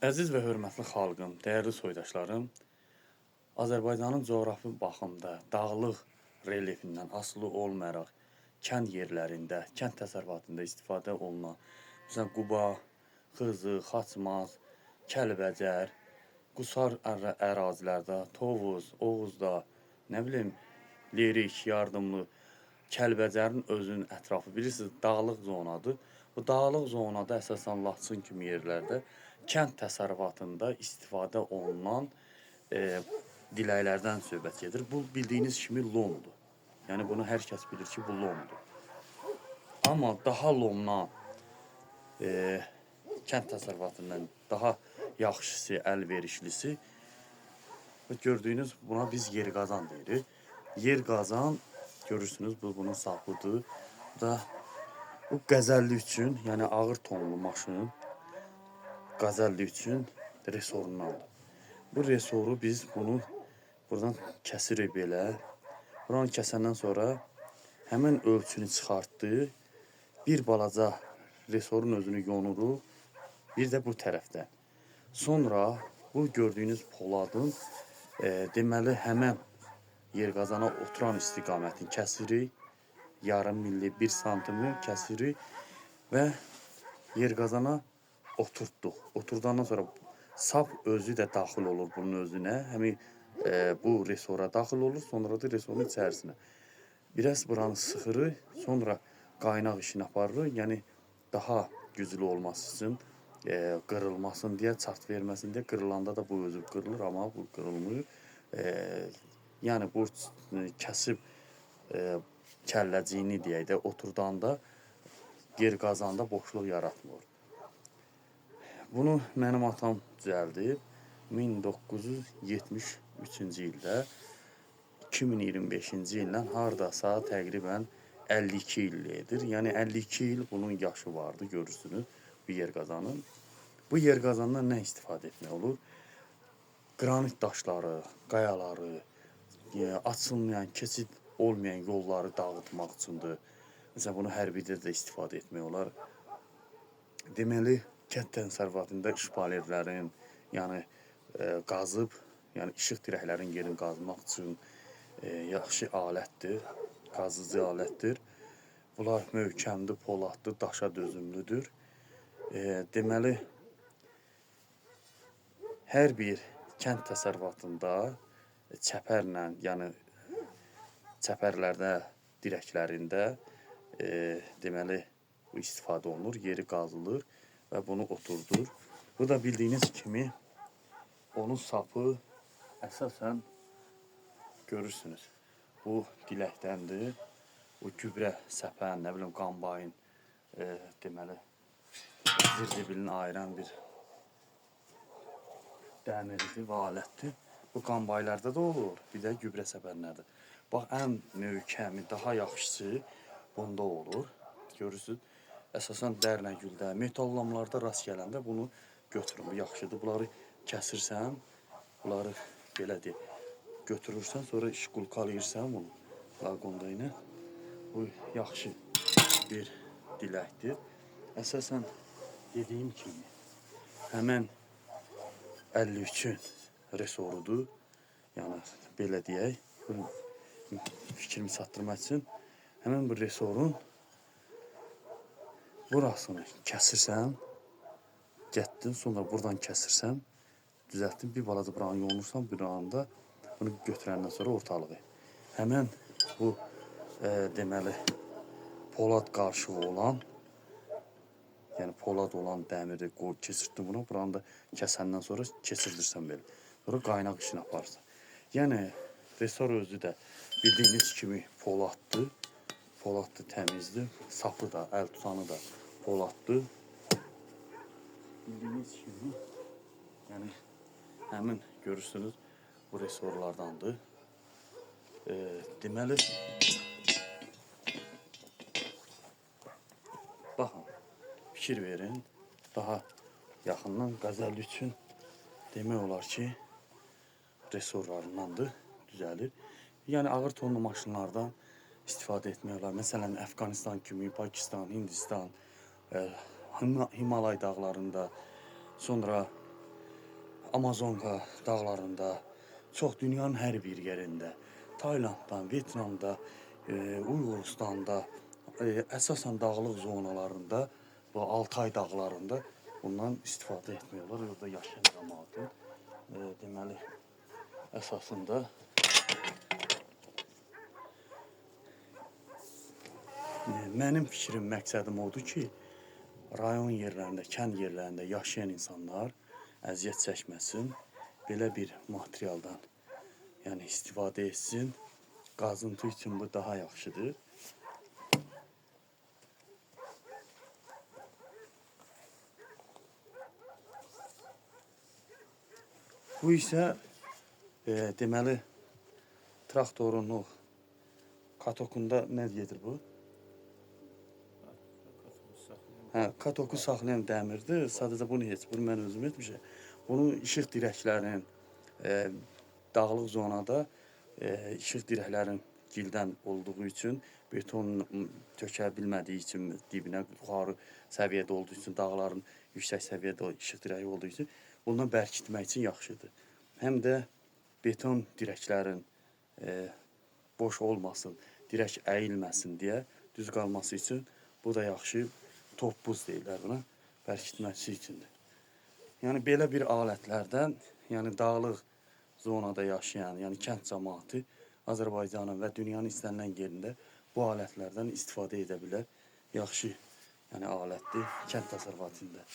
Əziz və hörmətli xalqım, dəyərli soydaşlarım, Azərbaycanın coğrafi baxımda dağlıq relyefindən asılı olmayaraq kənd yerlərində, kənd təsərrüfatında istifadə olunan, məsələn, Quba, Xızı, Xaçmaz, Kəlbəcər, qusar ərazilərdə, Tovuz, Oğuzda, nə bilim, Lerik, Yardımlı, Kəlbəcərin özünün ətrafı, bilirsiniz, dağlıq zonadır. Bu dağlıq zonada əsasən Laçın kimi yerlərdə kənd təsərrüfatında istifadə olunan diləklərdən söhbət gedir. Bu bildiyiniz kimi lomdur. Yəni bunu hər kəs bilir ki, bu lomdur. Amma daha lomdan kənd təsərrüfatından daha yaxşısı, əlverişlisi gördüyünüz buna biz yer qazan deyirik. Yer qazan görürsünüz, bu bunun sapıdır. Bu da bu qəzəllik üçün, yəni ağır tonlu maşın qəzəllik üçün resorundandır. Bu resoru biz bunu buradan kəsirik belə. Buranı kəsəndən sonra həmin ölçünü çıxartdı. Bir balaca resorun özünü yonuruq. Bir də bu tərəfdən. Sonra bu gördüyünüz poladın deməli həmən yer qazana oturan istiqamətini kəsirik. Yarım milli 1 santimi kəsirik və yer qazana oturtduq. Oturdandan sonra sap özü də daxil olur bunun özünə. Həmin bu resora daxil olur, sonra da resorun içərisinə. Biraz buranı sıxırıq, sonra qaynaq işini aparırıq. Yəni daha güclü olması üçün, qırılmasın deyə, çat verməsin deyə, qırılanda da bu özü qırılır, amma bu qırılmır. Yəni bu kəsib kəlləciyini deyək də, oturdanda yer qazanda boşluq yaratmır. Bunu mənim atam düzəldib 1973-cü ildə, 2025-ci illə hardasa təqribən 52 illidir. Yəni 52 il bunun yaşı vardı, görürsünüz bu yer qazanın. Bu yer qazandan nə istifadə etmək olur? Qranit daşları, qayaları, açılmayan, keçid olmayan yolları dağıtmaq üçündür. Məsələn, bunu hərbidə də istifadə etmək olar. Deməli, kənd təsərrüfatında şpalerlərin, yəni qazıb, yəni işıq dirəklərin yerini qazmaq üçün yaxşı alətdir, qazıcı alətdir. Bunlar möhkəmdir, poladdır, daşa dözümlüdür. Deməli, hər bir kənd təsərrüfatında çəpərlə, yəni çəpərlərdə, dirəklərində deməli bu istifadə olunur, yeri qazılır və bunu oturdur. Bu da bildiyiniz kimi onun sapı əsasən görürsünüz. Bu diləkdəndir. Bu gübrə səpən, nə bilim kombayn deməli zirzibilini ayıran bir dəmirdir və alətdir. Bu kombaylarda da olur, bir də gübrə səpənlərdə. Bax, ən möhkəmi, daha yaxşısı bunda olur. Görürsünüz, əsasən dərnəgüldə, metallamlarda rast gələndə bunu götürün. Bu yaxşıdır. Bunları kəsirsən, bunları belə deyək, götürürsən, sonra işqulqalayırsan bunu laqonda ilə. Bu yaxşı bir diləkdir. Əsasən dediyim kimi, həmən 53-ün resorudur. Yəni, belə deyək, fikrimi çatdırmaq üçün həmən bu resorun burasını kəsirsən, getdin, sonra buradan kəsirsən, düzəltdin, bir balaca buranı yonursan, bir anda bunu götürəndən sonra ortalığı. Həmən bu deməli polad qarşığı olan, yəni polad olan dəmiri keçirdin buna, buranı da kəsəndən sonra keçirdirsən belə. Sonra qaynaq işini aparırsan. Yəni resor özü də bildiyiniz kimi poladdır. Poladdır, təmizdir. Sapı da, əl tutanı da poladdır. Bildiyiniz kimi, yəni həmin görürsünüz bu resorlardandır. Deməli, baxın, fikir verin, daha yaxından qəzəllik üçün demək olar ki, resorlarındandır, düzəlir. Yəni ağır tonlu maşınlardan istifadə etmək olar. Məsələn, Əfqanistan kimi, Pakistan, Hindistan, Himalay dağlarında, sonra Amazonka dağlarında, çox dünyanın hər bir yerində, Taylanddan, Vyetnamda, Uyğuristanda, əsasən dağlıq zonalarında, bu Altay dağlarında bundan istifadə etmiyorlar. Orada yaşayan cəmaatın deməli əsasında mənim fikrim, məqsədim odur ki, rayon yerlərində, kənd yerlərində yaşayan insanlar əziyyət çəkməsin, belə bir materialdan yəni istifadə etsin. Qazıntı üçün bu daha yaxşıdır. Bu isə deməli traktorun o katokunda nə gedir bu? Hə, katoku saxlayan dəmirdir. Sadəcə bunu heç bunu mən özüm etmişəm. Bunun işıq dirəklərinin dağlıq zonada işıq dirəklərin gildən olduğu üçün, beton tökə bilmədiyi üçün, dibinə yuxarı səviyyədə olduğu üçün, dağların yüksək səviyyədə işıq dirəyi olduğu üçün bundan bərkitmək üçün yaxşıdır. Həm də beton dirəklərin boş olmasın, dirək əyilməsin deyə düz qalması üçün bu da yaxşı. Topbuz deyirlər buna, bərkitməsi üçündür. Yəni belə bir alətlərdən, yəni dağlıq zonada yaşayan, yəni kənd cəmaatı Azərbaycanın və dünyanın istənilən yerində bu alətlərdən istifadə edə bilər. Yaxşı, yəni alətdir kənd təsərrüfatında.